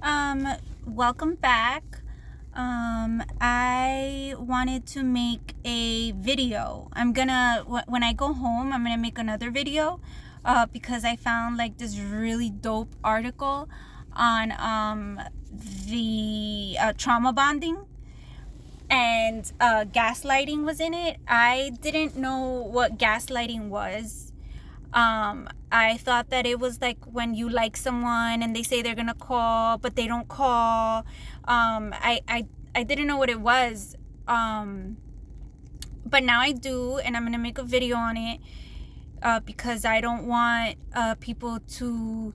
Um, Welcome back. I wanted to make a video. When I go home, I'm gonna make another video, because I found like this really dope article on the trauma bonding, and gaslighting was in it. I didn't know what gaslighting was. I thought that it was like when you like someone and they say they're gonna call but they don't call. I didn't know what it was. But now I do, and I'm gonna make a video on it, because I don't want people to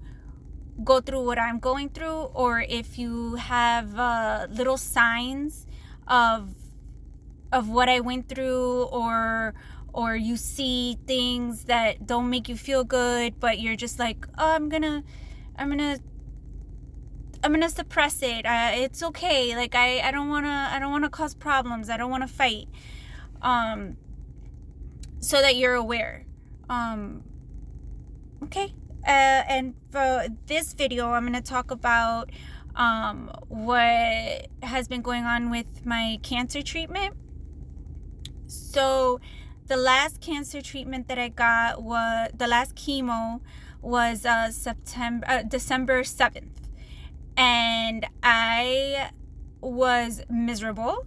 go through what I'm going through. Or if you have little signs of what I went through, or you see things that don't make you feel good, but you're just like, oh, I'm gonna suppress it. It's okay. Like I don't wanna cause problems. I don't wanna fight. So that you're aware. Okay. And for this video, I'm gonna talk about what has been going on with my cancer treatment. So the last cancer treatment that I got was the last chemo was December 7th, and I was miserable.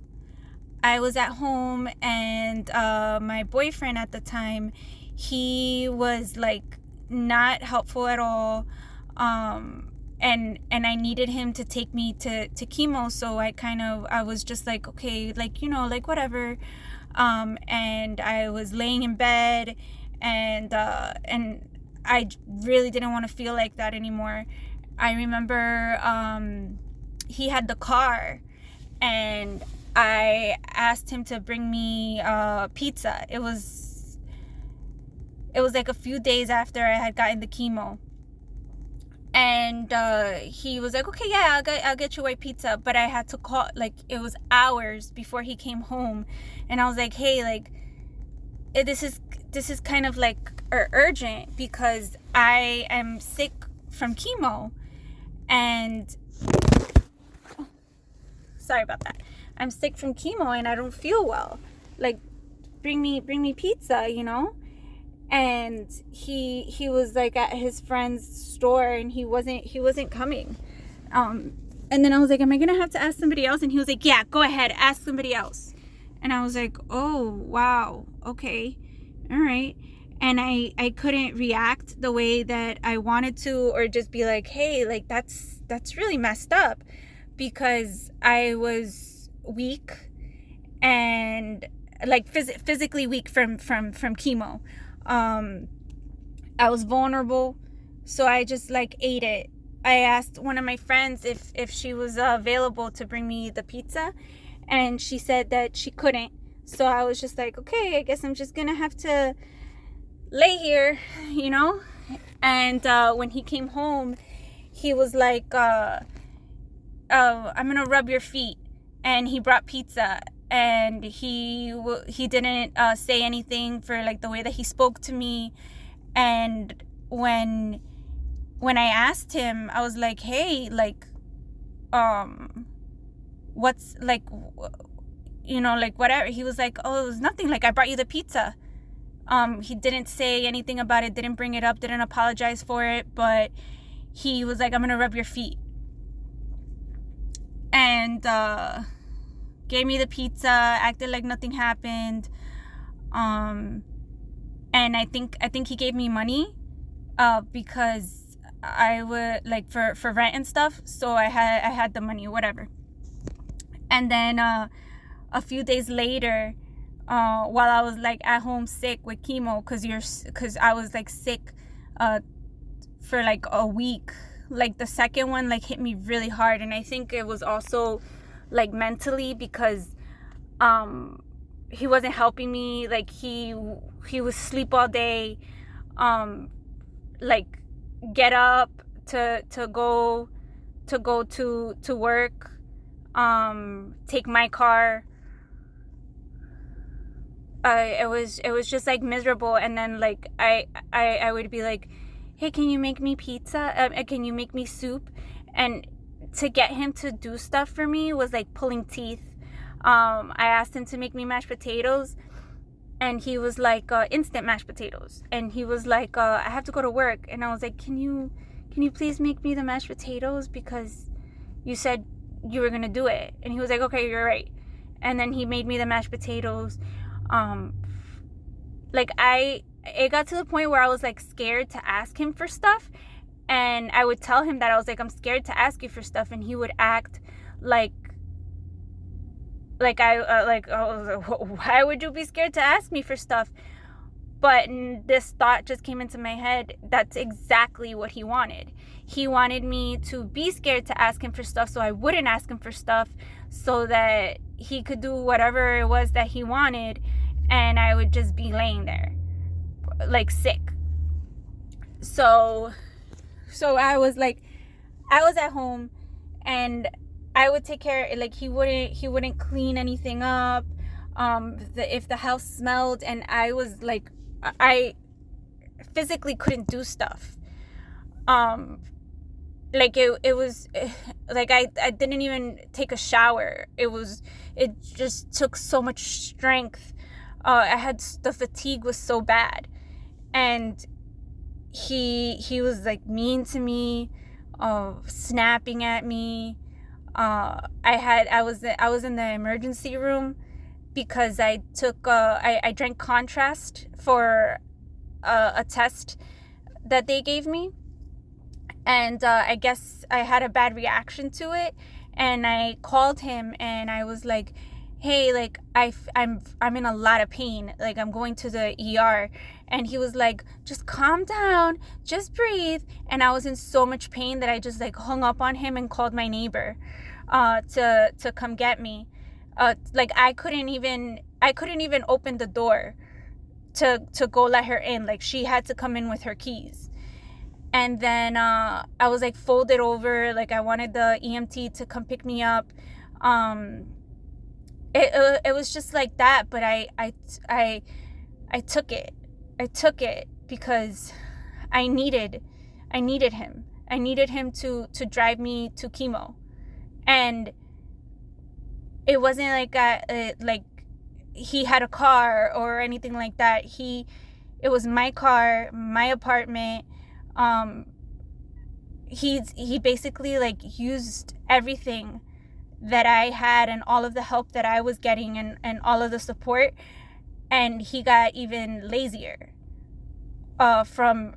I was at home, and my boyfriend at the time, he was like not helpful at all. And I needed him to take me to chemo, so I was just like, okay, like, like whatever. And I was laying in bed, and I really didn't want to feel like that anymore. I remember he had the car, and I asked him to bring me pizza. It was like a few days after I had gotten the chemo. And he was like, okay, yeah, I'll get you white pizza. But I had to call, like, it was hours before he came home. And I was like, hey, like, this is kind of like urgent, because I am sick from chemo. And sorry about that. I'm sick from chemo and I don't feel well. Like, bring me pizza, And he was like at his friend's store, and he wasn't coming. And then I was like, am I gonna have to ask somebody else? And he was like, yeah, go ahead, ask somebody else. And I was like, oh wow, okay, all right. And I couldn't react the way that I wanted to, or just be like, hey, like that's really messed up, because I was weak, and like physically weak from chemo. I was vulnerable, so I just like ate it. I asked one of my friends if she was available to bring me the pizza, and she said that she couldn't. So I was just like, okay, I guess I'm just gonna have to lay here, And when he came home, he was like, I'm gonna rub your feet, and he brought pizza. And he didn't say anything for like the way that he spoke to me. And when I asked him, I was like, hey, like, what's like, like whatever. He was like, oh, it was nothing, like I brought you the pizza. He didn't say anything about it, didn't bring it up, didn't apologize for it, but he was like, I'm gonna rub your feet. And gave me the pizza, acted like nothing happened. And I think he gave me money because I would like for rent and stuff. So I had the money, whatever. And then a few days later, while I was like at home sick with chemo, because I was like sick for like a week. Like the second one like hit me really hard, and I think it was also like mentally, because he wasn't helping me. Like he would sleep all day, like get up to go to work, take my car. It was just like miserable. And then like I would be like, hey, can you make me pizza? Can you make me soup? And to get him to do stuff for me was like pulling teeth. I asked him to make me mashed potatoes, and he was like, instant mashed potatoes, and he was like, I have to go to work. And I was like, can you please make me the mashed potatoes, because you said you were gonna do it. And he was like, okay, you're right. And then he made me the mashed potatoes. It got to the point where I was like scared to ask him for stuff, and I would tell him that I was like, I'm scared to ask you for stuff, and he would act like why would you be scared to ask me for stuff? But this thought just came into my head. That's exactly what he wanted. He wanted me to be scared to ask him for stuff, so I wouldn't ask him for stuff, so that he could do whatever it was that he wanted, and I would just be laying there like sick. So I was at home, and I would take care. Like, he wouldn't clean anything up. If the house smelled, and I was like, I physically couldn't do stuff. It was like I didn't even take a shower. It just took so much strength. The fatigue was so bad, and he was like mean to me, snapping at me. I was in the emergency room because I drank contrast for a test that they gave me, and I guess I had a bad reaction to it, and I called him, and I was like, hey, like I'm in a lot of pain, like I'm going to the ER. And he was like, just calm down, just breathe. And I was in so much pain that I just like hung up on him and called my neighbor to come get me. I couldn't even open the door to go let her in. Like, she had to come in with her keys. And then I was like folded over, like I wanted the EMT to come pick me up. It was just like that, but I took it. I took it because I needed him. I needed him to drive me to chemo. And it wasn't like he had a car or anything like that. It was my car, my apartment. He basically like used everything that I had and all of the help that I was getting and all of the support, and he got even lazier from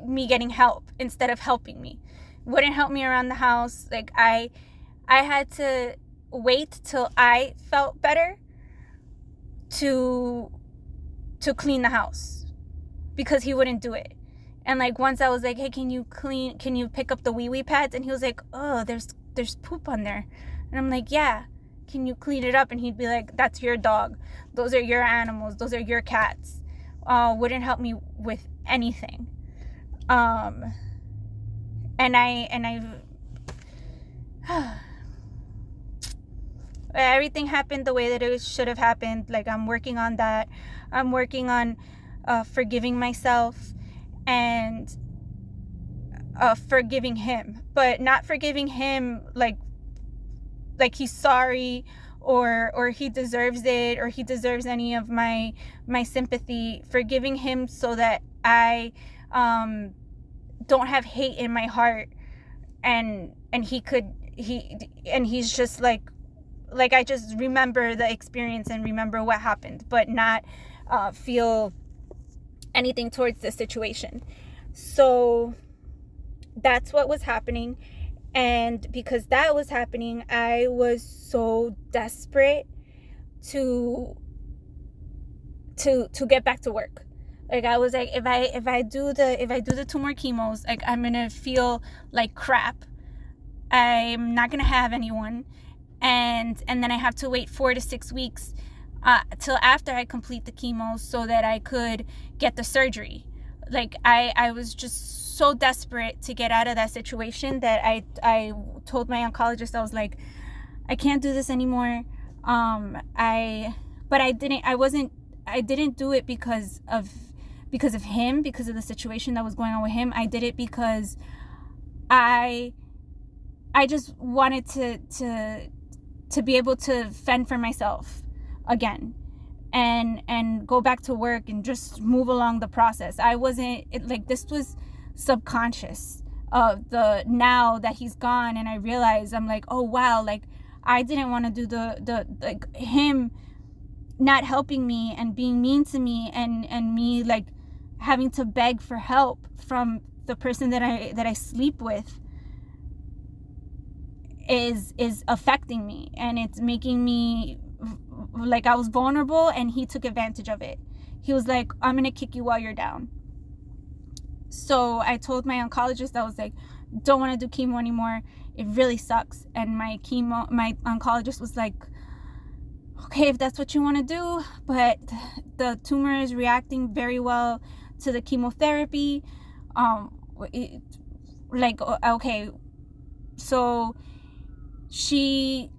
me getting help instead of helping me. Wouldn't help me around the house. Like, I had to wait till I felt better to clean the house, because he wouldn't do it. And like once I was like, hey, can you pick up the wee pads? And he was like, oh, there's poop on there. And I'm like, yeah, can you clean it up? And he'd be like, that's your dog, those are your animals, those are your cats. Wouldn't help me with anything. And I everything happened the way that it should have happened. Like, I'm working on that. I'm working on forgiving myself and forgiving him, but not forgiving him like he's sorry or he deserves it, or he deserves any of my sympathy. Forgiving him so that I don't have hate in my heart, and he's just like I just remember the experience and remember what happened, but not feel anything towards the situation. So that's what was happening. And because that was happening, I was so desperate to get back to work. Like, I was like, if I do the 2 more chemos, like, I'm gonna feel like crap. I'm not gonna have anyone, and then I have to wait 4 to 6 weeks till after I complete the chemo so that I could get the surgery. Like, I was just so desperate to get out of that situation that I told my oncologist, I was like, I can't do this anymore. I didn't do it because of because of him, because of the situation that was going on with him. I did it because I just wanted to be able to fend for myself again, and go back to work and just move along the process. I wasn't like, this was subconscious of the, now that he's gone and I realize, I'm like, oh wow, like I didn't want to do the like him not helping me and being mean to me, and me like having to beg for help from the person that I sleep with is affecting me, and it's making me like, I was vulnerable, and he took advantage of it. He was like, I'm gonna kick you while you're down. So I told my oncologist, I was like, don't want to do chemo anymore, it really sucks. And my oncologist was like, okay, if that's what you want to do, but the tumor is reacting very well to the chemotherapy. Okay. So she,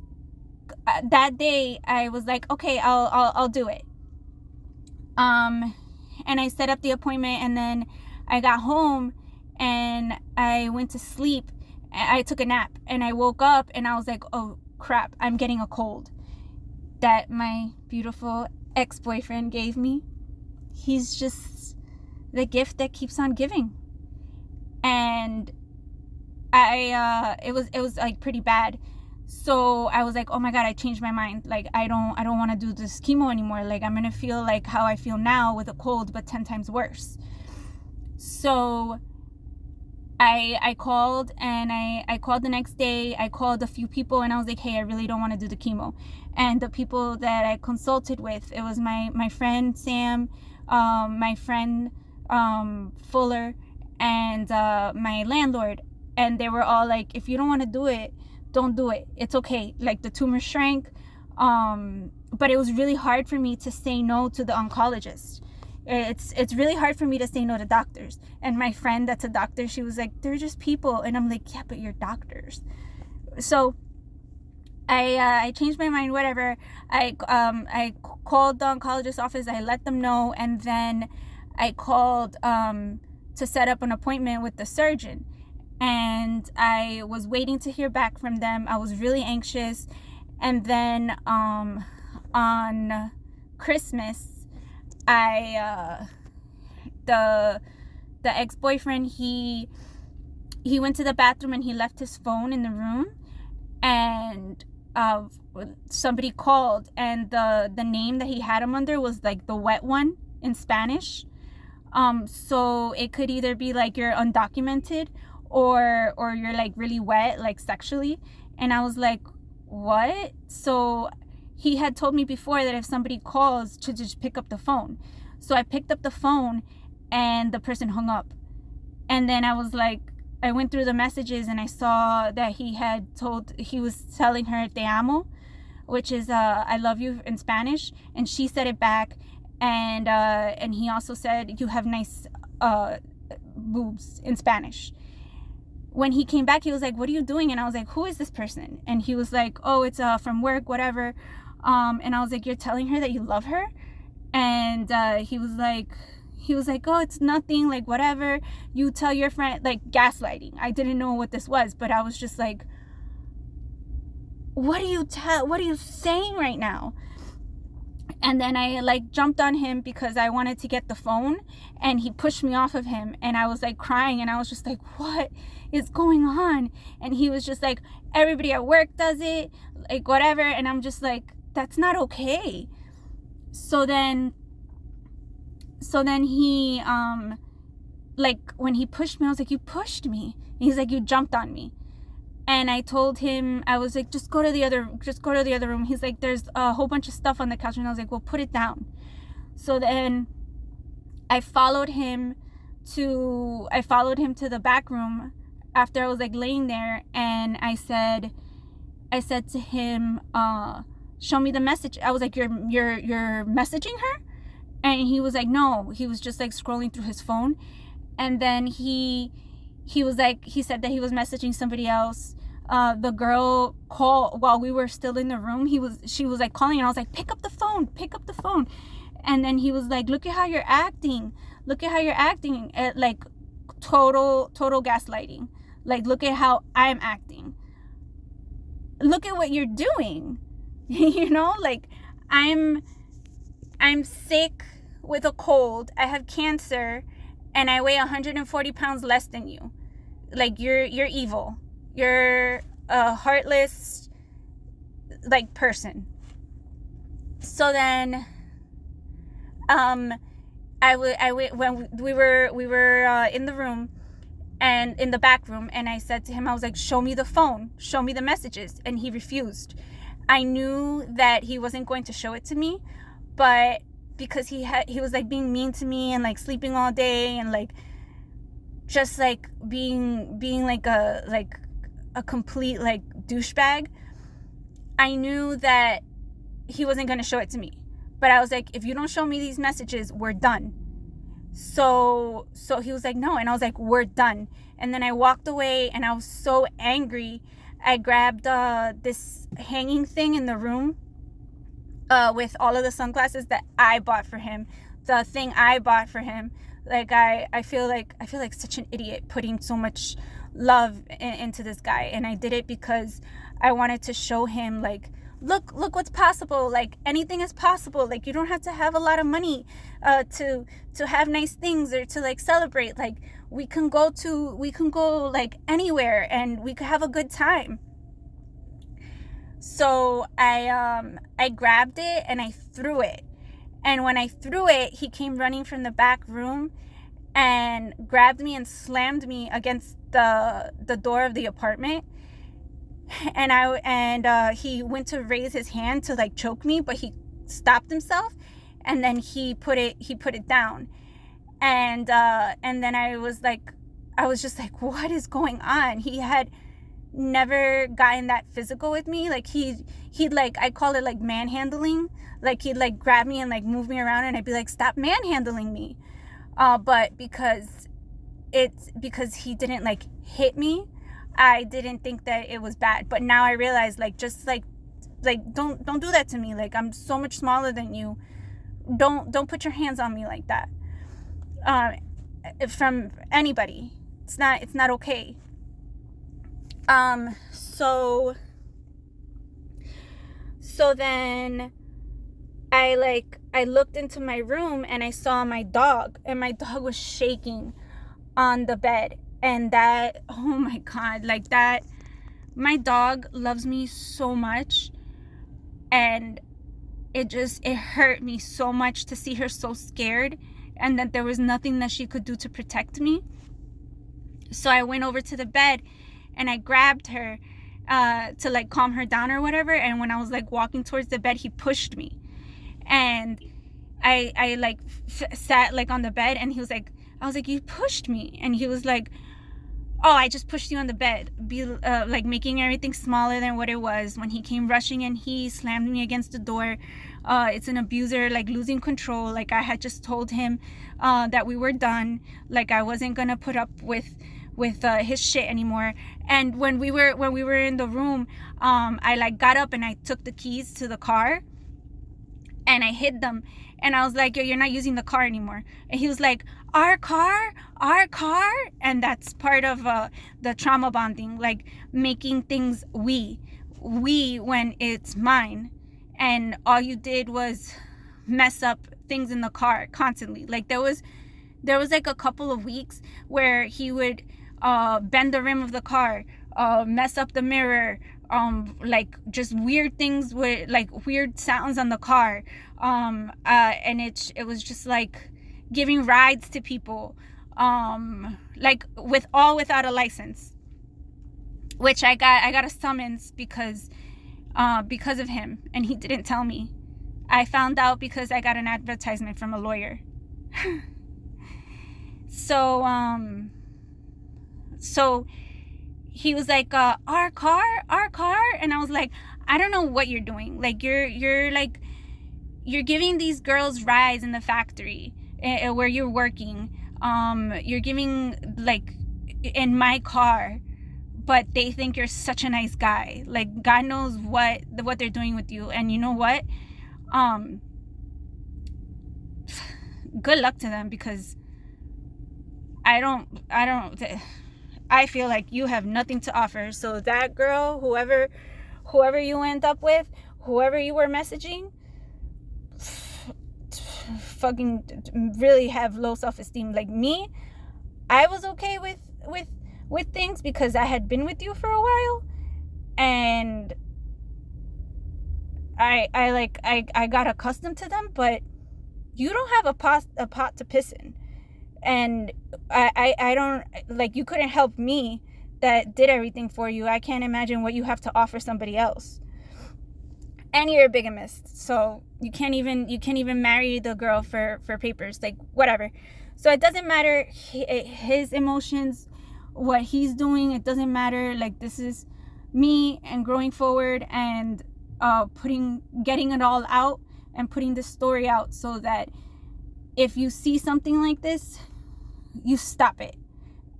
that day I was like, okay, I'll do it. And I set up the appointment, and then I got home and I went to sleep. I took a nap and I woke up and I was like, oh crap, I'm getting a cold that my beautiful ex-boyfriend gave me. He's just the gift that keeps on giving. And it was like pretty bad. So I was like, oh my God, I changed my mind. Like, I don't want to do this chemo anymore. Like, I'm going to feel like how I feel now with a cold, but 10 times worse. So I called, and I called the next day. I called a few people and I was like, hey, I really don't want to do the chemo. And the people that I consulted with, it was my friend Sam, my friend Fuller, and my landlord. And they were all like, if you don't want to do it, don't do it. It's okay. Like, the tumor shrank. But it was really hard for me to say no to the oncologist. It's really hard for me to say no to doctors. And my friend that's a doctor, she was like, they're just people. And I'm like, yeah, but you're doctors. So I changed my mind, whatever. I called the oncologist's office. I let them know. And then I called to set up an appointment with the surgeon. And I was waiting to hear back from them. I was really anxious. And then on Christmas, the ex-boyfriend, he went to the bathroom and he left his phone in the room, and somebody called, and the name that he had him under was like the wet one in Spanish. So it could either be like you're undocumented or you're like really wet, like sexually. And I was like, what? So he had told me before that if somebody calls, to just pick up the phone. So I picked up the phone and the person hung up. And then I was like, I went through the messages and I saw that he was telling her te amo, which is I love you in Spanish. And she said it back. And he also said, you have nice boobs in Spanish. When he came back, he was like, what are you doing? And I was like, who is this person? And he was like, oh, it's from work, whatever. And I was like, you're telling her that you love her? And he was like, oh, it's nothing, like whatever, you tell your friend. Like, gaslighting. I didn't know what this was, but I was just like, what are you saying right now? And then I like jumped on him because I wanted to get the phone, and he pushed me off of him, and I was like crying, and I was just like, what is going on? And he was just like, everybody at work does it, like whatever. And I'm just like, that's not okay. So then he like, when he pushed me, I was like, you pushed me. And he's like, you jumped on me. And I told him, I was like, just go to the other room. He's like, there's a whole bunch of stuff on the couch. And I was like, well, put it down. So then I followed him to the back room after I was like laying there. And I said to him, show me the message. I was like, you're messaging her? And he was like, no. He was just like scrolling through his phone. And then he was like, he said that he was messaging somebody else. The girl called while we were still in the room. She was like calling, and I was like, pick up the phone. And then he was like, look at how you're acting. look at how you're acting. Like total gaslighting. Like, look at how I'm acting. Look at what you're doing. You know, like I'm sick with a cold. I have cancer and I weigh 140 pounds less than you. Like, you're evil. You're a heartless, like, person. So then, when we were in the room, and in the back room, and I said to him, I was like, show me the phone, show me the messages. And he refused. I knew that he wasn't going to show it to me, but because he was like being mean to me and like sleeping all day and like just like being like a complete like douchebag, I knew that he wasn't going to show it to me. But I was like, if you don't show me these messages, we're done. So he was like, no. And I was like, we're done. And then I walked away and I was so angry. I grabbed this hanging thing in the room with all of the sunglasses that I bought for him. The thing I bought for him. Like, I feel like such an idiot putting so much love into this guy. And I did it because I wanted to show him, like, look what's possible. Like, anything is possible. Like, you don't have to have a lot of money to have nice things or to like celebrate. Like, we can go like anywhere and we could have a good time. So I grabbed it and I threw it. And when I threw it, he came running from the back room and grabbed me and slammed me against the door of the apartment. And he went to raise his hand to like choke me, but he stopped himself, and then he put it down. And then I was just like, what is going on? He had never gotten that physical with me. Like, he'd like, I call it like manhandling. Like, he'd like grab me and like move me around, and I'd be like, stop manhandling me. But because he didn't like hit me, I didn't think that it was bad. But now I realize, like, just like don't do that to me. Like, I'm so much smaller than you. Don't put your hands on me like that. From anybody. It's not okay. So then I looked into my room and I saw my dog, and my dog was shaking on the bed. And that, oh my God, like that, my dog loves me so much, and it hurt me so much to see her so scared, and that there was nothing that she could do to protect me. So I went over to the bed and I grabbed her to like calm her down or whatever. And when I was like walking towards the bed, he pushed me, and I like sat like on the bed, and he was like, I was like, you pushed me. And he was like, oh, I just pushed you on the bed, like making everything smaller than what it was. When he came rushing and he slammed me against the door. It's an abuser, like losing control. Like, I had just told him that we were done. Like, I wasn't gonna put up with his shit anymore. And when we were in the room, I like got up and I took the keys to the car and I hid them. And I was like, yo, you're not using the car anymore. And he was like, our car. And that's part of the trauma bonding, like making things we when it's mine. And all you did was mess up things in the car constantly. Like, there was like a couple of weeks where he would bend the rim of the car, mess up the mirror, like just weird things with like weird sounds on the car, and it was just like giving rides to people, like without a license, which I got a summons because of him, and he didn't tell me. I found out because I got an advertisement from a lawyer. So he was like, our car. And I was like, I don't know what you're doing. Like, you're giving these girls rides in the factory where you're working. You're giving like in my car, but they think you're such a nice guy. Like, God knows what they're doing with you. And you know what? Good luck to them, because I feel like you have nothing to offer. So that girl, whoever you end up with, whoever you were messaging, fucking really have low self-esteem. Like me, I was okay with things because I had been with you for a while, and I got accustomed to them. But you don't have a pot to piss in, and I don't, like, you couldn't help me that did everything for you. I can't imagine what you have to offer somebody else. And you're a bigamist, so you can't even marry the girl for papers, like, whatever. So it doesn't matter his emotions, what he's doing. It doesn't matter. Like, this is me and growing forward and getting it all out and putting this story out, so that if you see something like this, you stop it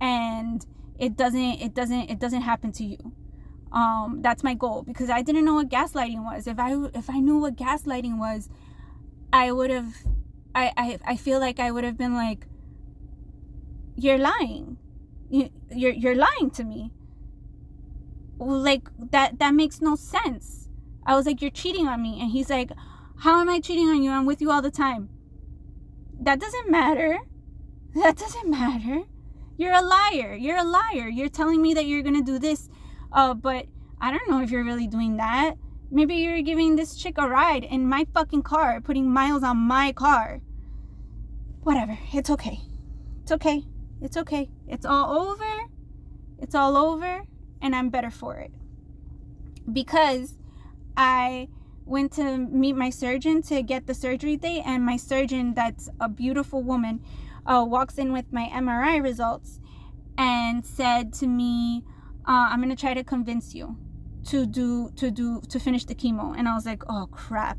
and it doesn't happen to you. That's my goal, because I didn't know what gaslighting was. If I knew what gaslighting was, I would have, I feel like I would have been like, you're lying. You're lying to me. Like, that makes no sense. I was like, you're cheating on me. And he's like, how am I cheating on you? I'm with you all the time. That doesn't matter. That doesn't matter. You're a liar. You're a liar. You're telling me that you're going to do this. But I don't know if you're really doing that. Maybe you're giving this chick a ride in my fucking car, putting miles on my car. Whatever. It's okay. It's okay. It's okay. It's all over. It's all over. And I'm better for it. Because I went to meet my surgeon to get the surgery date, and my surgeon, that's a beautiful woman, walks in with my MRI results and said to me, I'm gonna try to convince you to finish the chemo. And I was like, oh crap.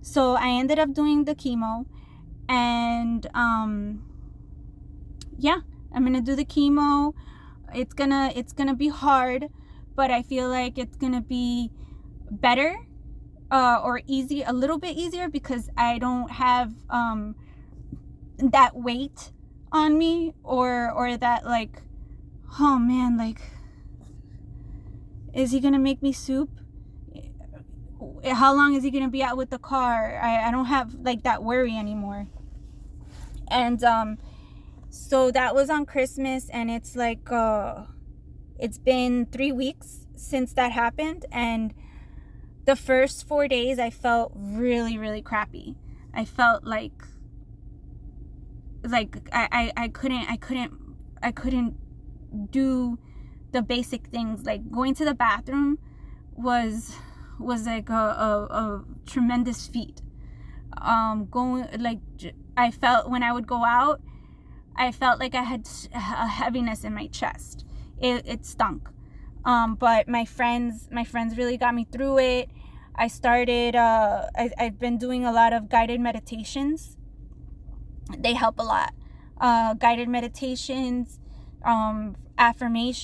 So I ended up doing the chemo, and yeah, I'm gonna do the chemo. It's gonna be hard, but I feel like it's gonna be better, or easy, a little bit easier, because I don't have that weight on me, or that, like, oh man, like, is he gonna make me soup? How long is he gonna be out with the car? I don't have, like, that worry anymore. And so that was on Christmas, and it's like it's been 3 weeks since that happened, and the first 4 days I felt really, really crappy. I felt like I couldn't do the basic things. Like, going to the bathroom was like a tremendous feat. I felt, when I would go out, I felt like I had a heaviness in my chest. It stunk. But my friends really got me through it. I started, I've been doing a lot of guided meditations. They help a lot. Guided meditations,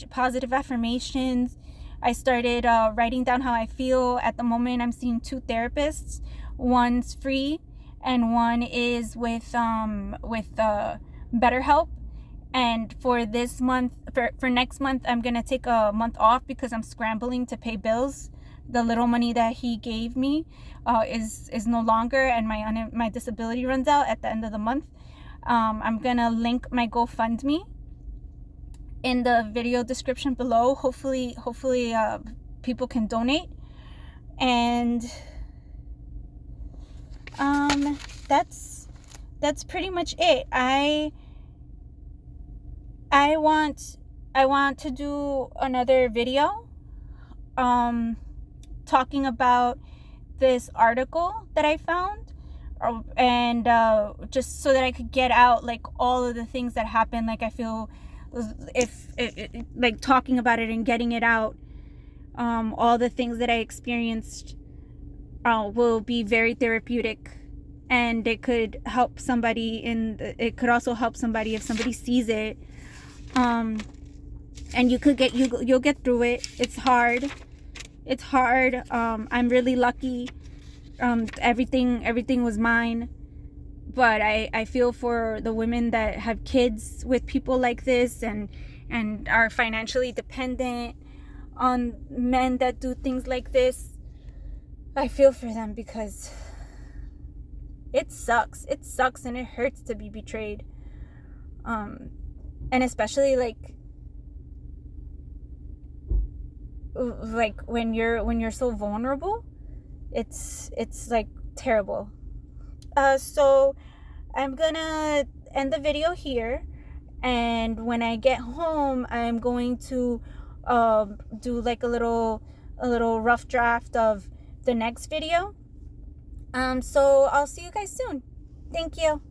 positive affirmations. I started writing down how I feel. At the moment, I'm seeing 2 therapists. One's free, and one is with BetterHelp. And for this month, for next month, I'm gonna take a month off because I'm scrambling to pay bills. The little money that he gave me is no longer, and my disability runs out at the end of the month. I'm gonna link my GoFundMe in the video description below. Hopefully people can donate. And that's pretty much it. I want to do another video talking about this article that I found, and just so that I could get out, like, all of the things that happened. Like, I feel if like talking about it and getting it out, all the things that I experienced will be very therapeutic, and it could help somebody, it could also help somebody if somebody sees it, and you'll get through it. It's hard. I'm really lucky. Everything was mine, but I feel for the women that have kids with people like this and are financially dependent on men that do things like this. I feel for them because it sucks. It sucks and it hurts to be betrayed. And especially like when you're so vulnerable, it's like terrible. So I'm gonna end the video here, and when I get home I'm going to do like a little rough draft of the next video. So I'll see you guys soon. Thank you.